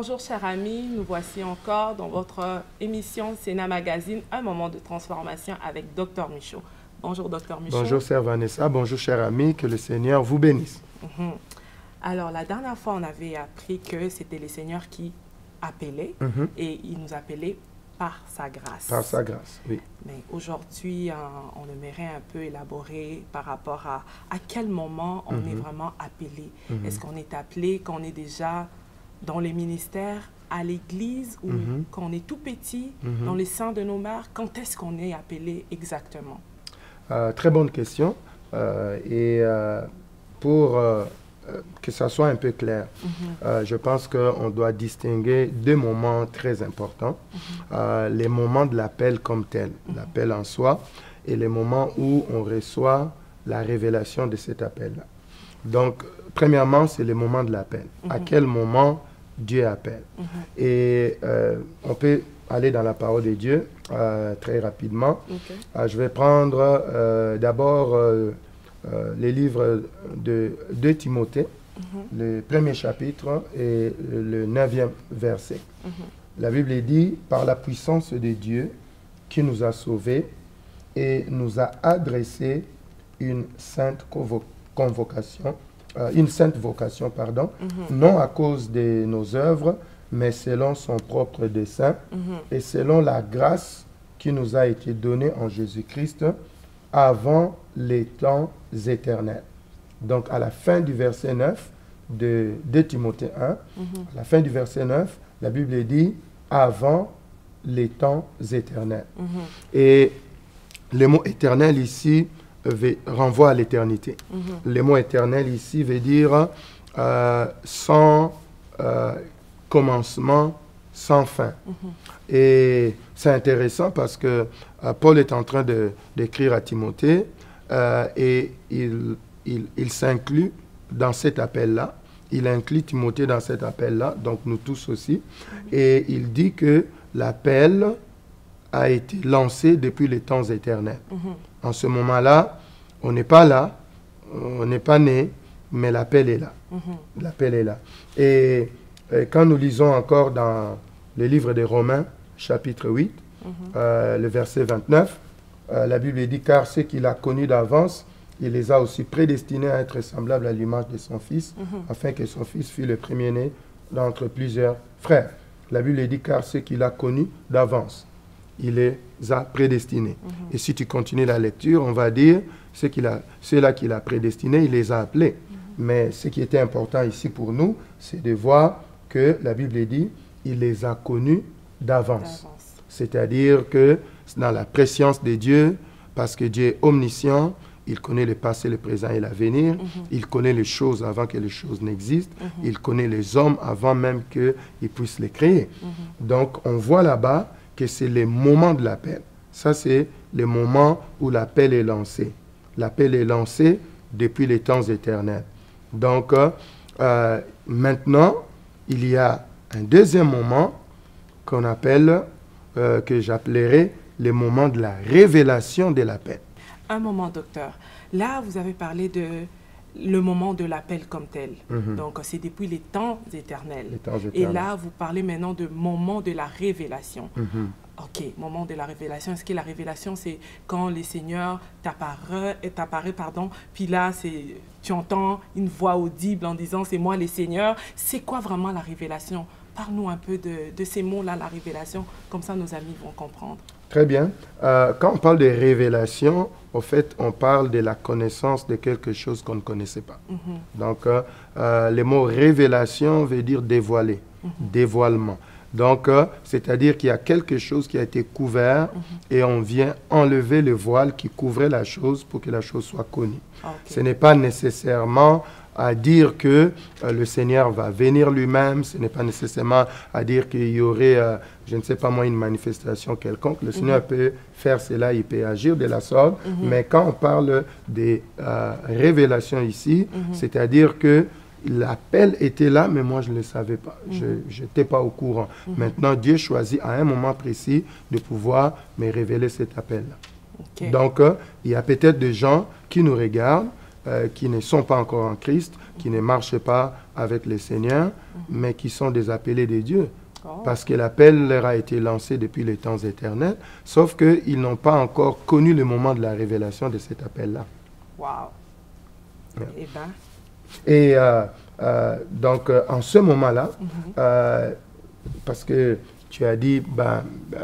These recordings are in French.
Bonjour chers amis, nous voici encore dans votre émission Sénat Magazine, un moment de transformation avec Dr Michaud. Bonjour Dr Michaud. Bonjour Sœur Vanessa, bonjour chers amis, que le Seigneur vous bénisse. Alors la dernière fois on avait appris que c'était le Seigneur qui appelait et il nous appelait par sa grâce. Par sa grâce, oui. Mais aujourd'hui, on aimerait un peu élaborer par rapport à quel moment on est vraiment appelé. Est-ce qu'on est appelé quand on est déjà dans les ministères, à l'église, ou quand on est tout petit, dans les seins de nos mères? Quand est-ce qu'on est appelé exactement? Très bonne question. Pour que ça soit un peu clair, je pense qu'on doit distinguer deux moments très importants. Les moments de l'appel comme tel, l'appel en soi, et les moments où on reçoit la révélation de cet appel-là. Donc, premièrement, c'est le moment de l'appel. À quel moment Dieu appelle? Et on peut aller dans la parole de Dieu très rapidement. Je vais prendre d'abord les livres de 2 Timothée, le 1er chapitre et le 9e verset. La Bible dit, par la puissance de Dieu qui nous a sauvés et nous a adressé une sainte convocation, une sainte vocation, pardon, non à cause de nos œuvres, mais selon son propre dessein et selon la grâce qui nous a été donnée en Jésus-Christ avant les temps éternels. Donc, à la fin du verset 9 de Timothée 1, à la fin du verset 9, la Bible dit « avant les temps éternels ». Et le mot « éternel » ici renvoie à l'éternité. Le mot « éternel » ici veut dire sans commencement, sans fin. Et c'est intéressant parce que Paul est en train d'écrire à Timothée et il s'inclut dans cet appel-là. Il inclut Timothée dans cet appel-là, donc nous tous aussi. Et il dit que l'appel a été lancé depuis les temps éternels. En ce moment-là, on n'est pas là, on n'est pas né, mais l'appel est là. L'appel est là. Et quand nous lisons encore dans le livre des Romains, chapitre 8, le verset 29, la Bible dit « Car ceux qu'il a connus d'avance, il les a aussi prédestinés à être semblables à l'image de son Fils, afin que son Fils fût le premier-né d'entre plusieurs frères. » La Bible dit « Car ceux qu'il a connus d'avance, il les a prédestinés. » Et si tu continues la lecture, on va dire « Ceux-là qu'il a prédestinés, il les a appelés. » Mais ce qui était important ici pour nous, c'est de voir que la Bible dit « Il les a connus d'avance. » C'est-à-dire que dans la préscience de Dieu, parce que Dieu est omniscient, il connaît le passé, le présent et l'avenir. Il connaît les choses avant que les choses n'existent. Il connaît les hommes avant même qu'ils puissent les créer. Donc, on voit là-bas que c'est le moment de l'appel. Ça, c'est le moment où l'appel est lancé. L'appel est lancé depuis les temps éternels. Donc, maintenant, il y a un deuxième moment qu'on appelle, que j'appellerai le moment de la révélation de l'appel. Un moment, docteur. Là, vous avez parlé de le moment de l'appel comme tel. Donc, c'est depuis les temps éternels. Les temps éternels. Et là, vous parlez maintenant de moment de la révélation. Ok, moment de la révélation. Est-ce que la révélation, c'est quand le Seigneur t'apparaît, puis là, tu entends une voix audible en disant « c'est moi le Seigneur ». C'est quoi vraiment la révélation? Parle-nous un peu de ces mots-là, la révélation, comme ça nos amis vont comprendre. Très bien. Quand on parle de révélation, au fait, on parle de la connaissance de quelque chose qu'on ne connaissait pas. Donc, le mot révélation veut dire dévoiler, dévoilement. Donc, c'est-à-dire qu'il y a quelque chose qui a été couvert et on vient enlever le voile qui couvrait la chose pour que la chose soit connue. Ce n'est pas nécessairement à dire que le Seigneur va venir lui-même, ce n'est pas nécessairement à dire qu'il y aurait, je ne sais pas moi, une manifestation quelconque. Le Seigneur peut faire cela, il peut agir de la sorte, mais quand on parle des révélations ici, c'est-à-dire que l'appel était là, mais moi je ne le savais pas, je n'étais pas au courant. Maintenant, Dieu choisit à un moment précis de pouvoir me révéler cet appel-là. Donc, il y a peut-être des gens qui nous regardent, qui ne sont pas encore en Christ, qui ne marchent pas avec le Seigneur, mais qui sont des appelés de Dieu. Parce que l'appel leur a été lancé depuis les temps éternels, sauf qu'ils n'ont pas encore connu le moment de la révélation de cet appel-là. Wow. Ouais. Eh ben. Et donc, en ce moment-là, parce que tu as dit,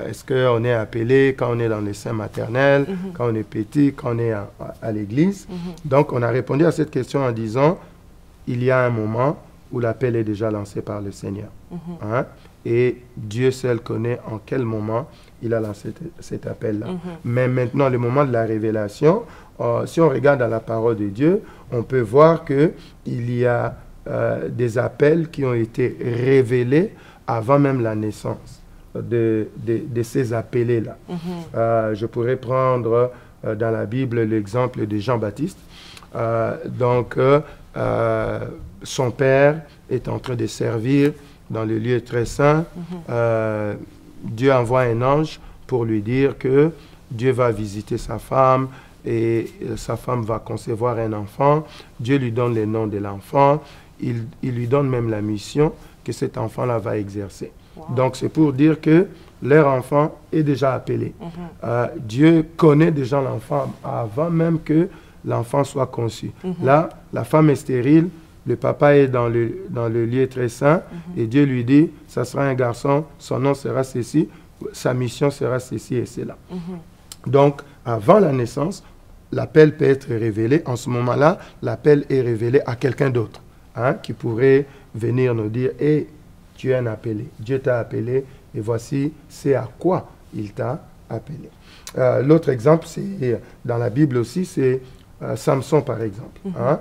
est-ce qu'on est appelé quand on est dans les seins maternels, quand on est petit, quand on est à l'église? Donc, on a répondu à cette question en disant, il y a un moment où l'appel est déjà lancé par le Seigneur. Hein? Et Dieu seul connaît en quel moment il a lancé cet appel-là. Mais maintenant, le moment de la révélation, si on regarde dans la parole de Dieu, on peut voir qu'il y a des appels qui ont été révélés avant même la naissance de ces appelés-là. Je pourrais prendre dans la Bible l'exemple de Jean-Baptiste. Son père est en train de servir dans le lieu très saint. Dieu envoie un ange pour lui dire que Dieu va visiter sa femme et sa femme va concevoir un enfant. Dieu lui donne le nom de l'enfant. Il lui donne même la mission que cet enfant-là va exercer. Donc, c'est pour dire que leur enfant est déjà appelé. Dieu connaît déjà l'enfant avant même que l'enfant soit conçu. Là, la femme est stérile, le papa est dans le lieu très saint, et Dieu lui dit, ça sera un garçon, son nom sera ceci, sa mission sera ceci et cela. Donc, avant la naissance, l'appel peut être révélé. En ce moment-là, l'appel est révélé à quelqu'un d'autre, hein, qui pourrait venir nous dire, « Hey, tu es un appelé, Dieu t'a appelé, et voici, c'est à quoi il t'a appelé. » L'autre exemple, c'est dans la Bible aussi, c'est Samson, par exemple. Hein.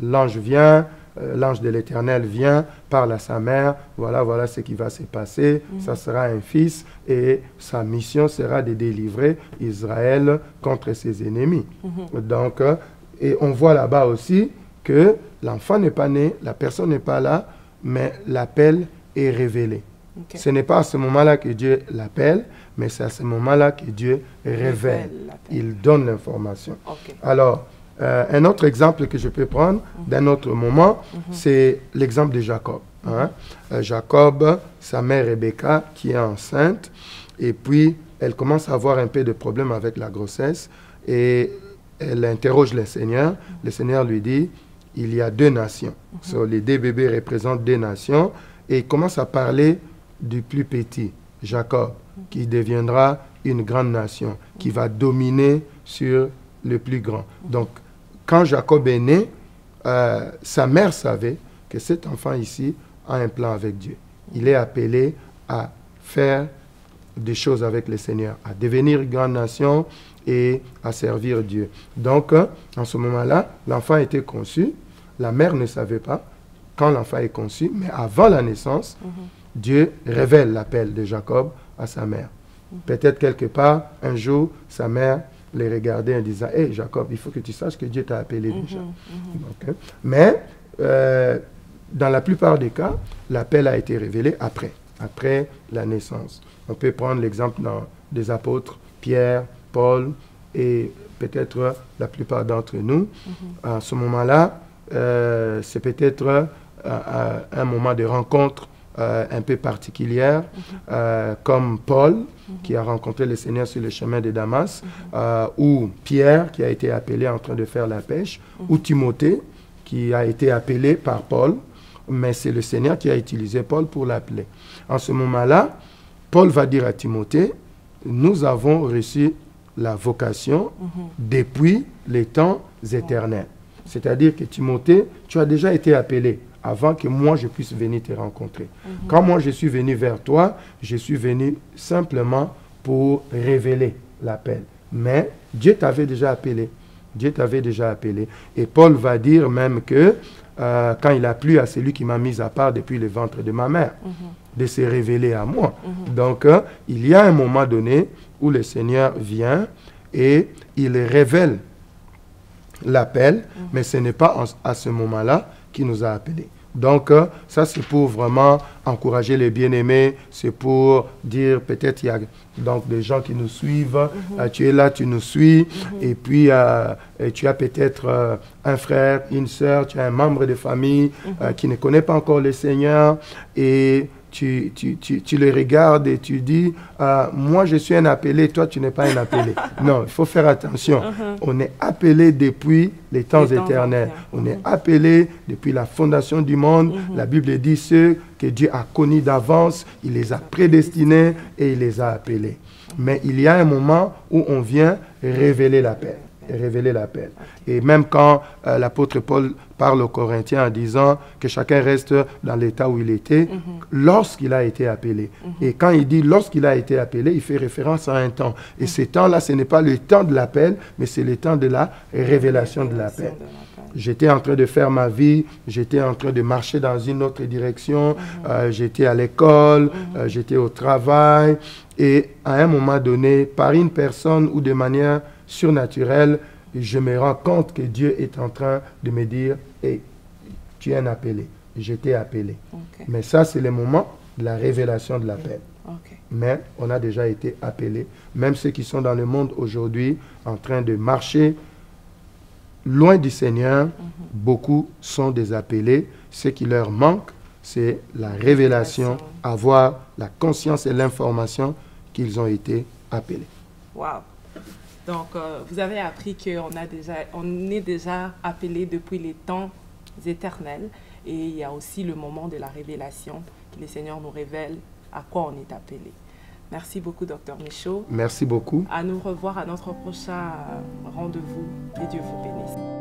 L'ange vient, l'ange de l'Éternel vient, parle à sa mère, voilà ce qui va se passer, ça sera un fils, et sa mission sera de délivrer Israël contre ses ennemis. Donc, et on voit là-bas aussi que l'enfant n'est pas né, la personne n'est pas là, mais l'appel est révélé. Ce n'est pas à ce moment-là que Dieu l'appelle, mais c'est à ce moment-là que Dieu révèle. Il donne l'information. Alors, un autre exemple que je peux prendre d'un autre moment, c'est l'exemple de Jacob. Hein. Jacob, sa mère Rebecca, qui est enceinte, et puis elle commence à avoir un peu de problème avec la grossesse, et elle interroge le Seigneur. Le Seigneur lui dit, il y a deux nations. Les deux bébés représentent deux nations, et il commence à parler du plus petit, Jacob, qui deviendra une grande nation, qui va dominer sur le plus grand. Donc, quand Jacob est né, sa mère savait que cet enfant ici a un plan avec Dieu. Il est appelé à faire des choses avec le Seigneur, à devenir une grande nation et à servir Dieu. Donc, en ce moment-là, l'enfant a été conçu. La mère ne savait pas quand l'enfant est conçu, mais avant la naissance, Dieu révèle l'appel de Jacob à sa mère. Peut-être quelque part, un jour, sa mère les regardait en disant, « Hey Jacob, il faut que tu saches que Dieu t'a appelé déjà. » Mais, dans la plupart des cas, l'appel a été révélé après la naissance. On peut prendre l'exemple des apôtres, Pierre, Paul, et peut-être la plupart d'entre nous. À ce moment-là, c'est peut-être un moment de rencontre un peu particulière, comme Paul, qui a rencontré le Seigneur sur le chemin de Damas, ou Pierre, qui a été appelé en train de faire la pêche, ou Timothée, qui a été appelé par Paul, mais c'est le Seigneur qui a utilisé Paul pour l'appeler. En ce moment-là, Paul va dire à Timothée, nous avons reçu la vocation depuis les temps éternels. C'est-à-dire que Timothée, tu as déjà été appelé avant que moi je puisse venir te rencontrer. Quand moi je suis venu vers toi, je suis venu simplement pour révéler l'appel. Mais Dieu t'avait déjà appelé. Dieu t'avait déjà appelé. Et Paul va dire même que quand il a plu à celui qui m'a mis à part depuis le ventre de ma mère, de se révéler à moi. Donc, il y a un moment donné où le Seigneur vient et il révèle l'appel, mais ce n'est pas à ce moment-là qu'il nous a appelés. Donc, ça, c'est pour vraiment encourager les bien-aimés. C'est pour dire, peut-être, il y a donc des gens qui nous suivent. Tu es là, tu nous suis. Et puis, tu as peut-être un frère, une sœur, tu as un membre de famille qui ne connaît pas encore le Seigneur. Et tu les regardes et tu dis, moi je suis un appelé, toi tu n'es pas un appelé. Non, il faut faire attention. On est appelé depuis les temps éternels. On est appelé depuis la fondation du monde. La Bible dit ceux que Dieu a connus d'avance, il les a prédestinés et il les a appelés. Mais il y a un moment où on vient révéler l'appel. Révéler l'appel. Et même quand l'apôtre Paul parle aux Corinthiens en disant que chacun reste dans l'état où il était, lorsqu'il a été appelé. Et quand il dit lorsqu'il a été appelé, il fait référence à un temps. Et ce temps-là, ce n'est pas le temps de l'appel, mais c'est le temps de la révélation de l'appel. J'étais en train de faire ma vie, j'étais en train de marcher dans une autre direction, j'étais à l'école, j'étais au travail. Et à un moment donné, par une personne ou de manière surnaturelle, je me rends compte que Dieu est en train de me dire « Hey, tu es un appelé, j'étais appelé. Mais ça, c'est le moment de la révélation de l'appel. Mais on a déjà été appelés. Même ceux qui sont dans le monde aujourd'hui, en train de marcher loin du Seigneur, beaucoup sont des appelés. Ce qui leur manque, c'est la révélation, avoir la conscience et l'information qu'ils ont été appelés. Wow. Donc, vous avez appris on est déjà appelé depuis les temps éternels. Et il y a aussi le moment de la révélation, que le Seigneur nous révèle à quoi on est appelé. Merci beaucoup, Dr Michaud. Merci beaucoup. À nous revoir à notre prochain rendez-vous. Et Dieu vous bénisse.